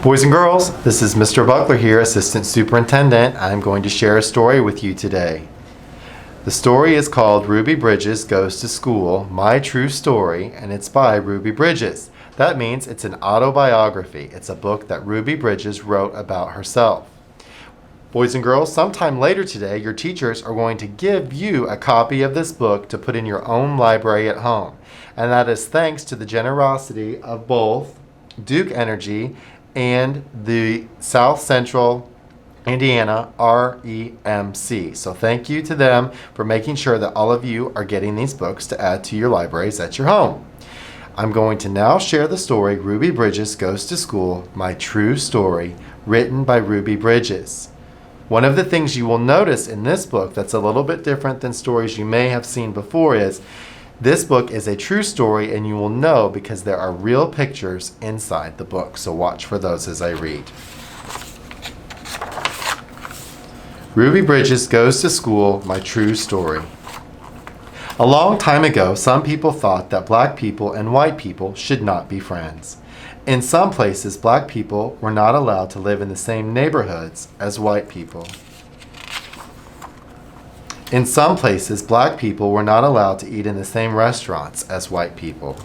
Boys and girls, this is Mr. Buckler here, Assistant Superintendent. I'm going to share a story with you today. The story is called Ruby Bridges Goes to School, My True Story, and it's by Ruby Bridges. That means it's an autobiography. It's a book that Ruby Bridges wrote about herself. Boys and girls, sometime later today, your teachers are going to give you a copy of this book to put in your own library at home. And that is thanks to the generosity of both Duke Energy and the South Central Indiana REMC. So thank you to them for making sure that all of you are getting these books to add to your libraries at your home. I'm going to now share the story Ruby Bridges Goes to School, My True Story, written by Ruby Bridges. One of the things you will notice in this book that's a little bit different than stories you may have seen before is this book is a true story, and you will know because there are real pictures inside the book. So watch for those as I read. Ruby Bridges Goes to School, My True Story. A long time ago, some people thought that black people and white people should not be friends. In some places, black people were not allowed to live in the same neighborhoods as white people. In some places, black people were not allowed to eat in the same restaurants as white people.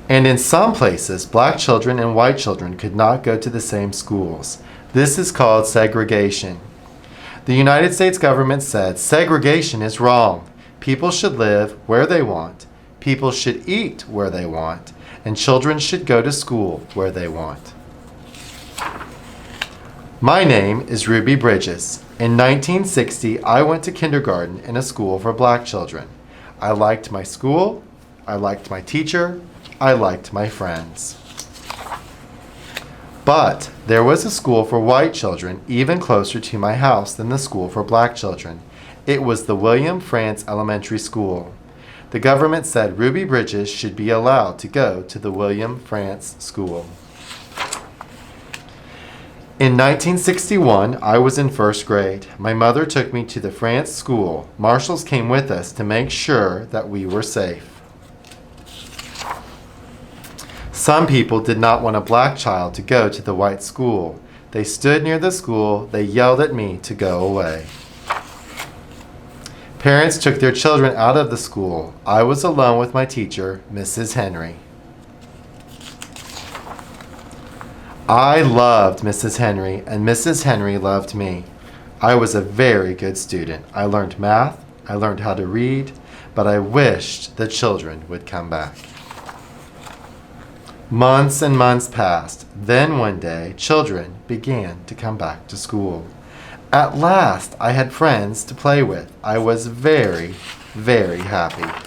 And in some places, black children and white children could not go to the same schools. This is called segregation. The United States government said segregation is wrong. People should live where they want. People should eat where they want. And children should go to school where they want. My name is Ruby Bridges. In 1960, I went to kindergarten in a school for black children. I liked my school, I liked my teacher, I liked my friends. But there was a school for white children even closer to my house than the school for black children. It was the William Frantz Elementary School. The government said Ruby Bridges should be allowed to go to the William Frantz School. In 1961, I was in first grade. My mother took me to the Frantz School. Marshals came with us to make sure that we were safe. Some people did not want a black child to go to the white school. They stood near the school. They yelled at me to go away. Parents took their children out of the school. I was alone with my teacher, Mrs. Henry. I loved Mrs. Henry, and Mrs. Henry loved me. I was a very good student. I learned math, I learned how to read, but I wished the children would come back. Months and months passed. Then one day, children began to come back to school. At last, I had friends to play with. I was very, very happy.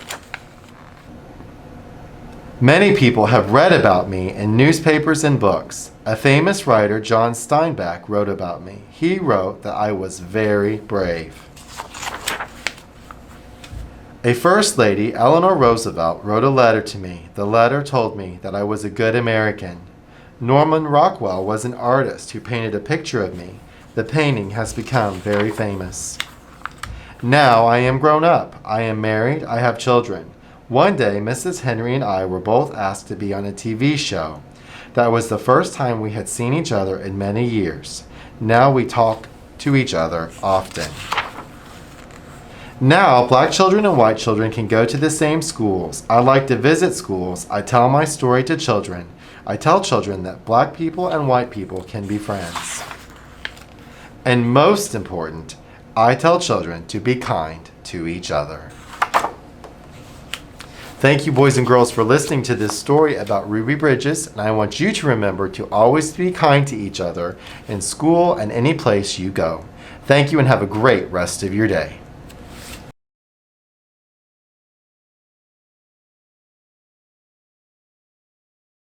Many people have read about me in newspapers and books. A famous writer, John Steinbeck, wrote about me. He wrote that I was very brave. A First Lady, Eleanor Roosevelt, wrote a letter to me. The letter told me that I was a good American. Norman Rockwell was an artist who painted a picture of me. The painting has become very famous. Now I am grown up. I am married. I have children. One day, Mrs. Henry and I were both asked to be on a TV show. That was the first time we had seen each other in many years. Now we talk to each other often. Now, black children and white children can go to the same schools. I like to visit schools. I tell my story to children. I tell children that black people and white people can be friends. And most important, I tell children to be kind to each other. Thank you, boys and girls, for listening to this story about Ruby Bridges, and I want you to remember to always be kind to each other in school and any place you go. Thank you, and have a great rest of your day.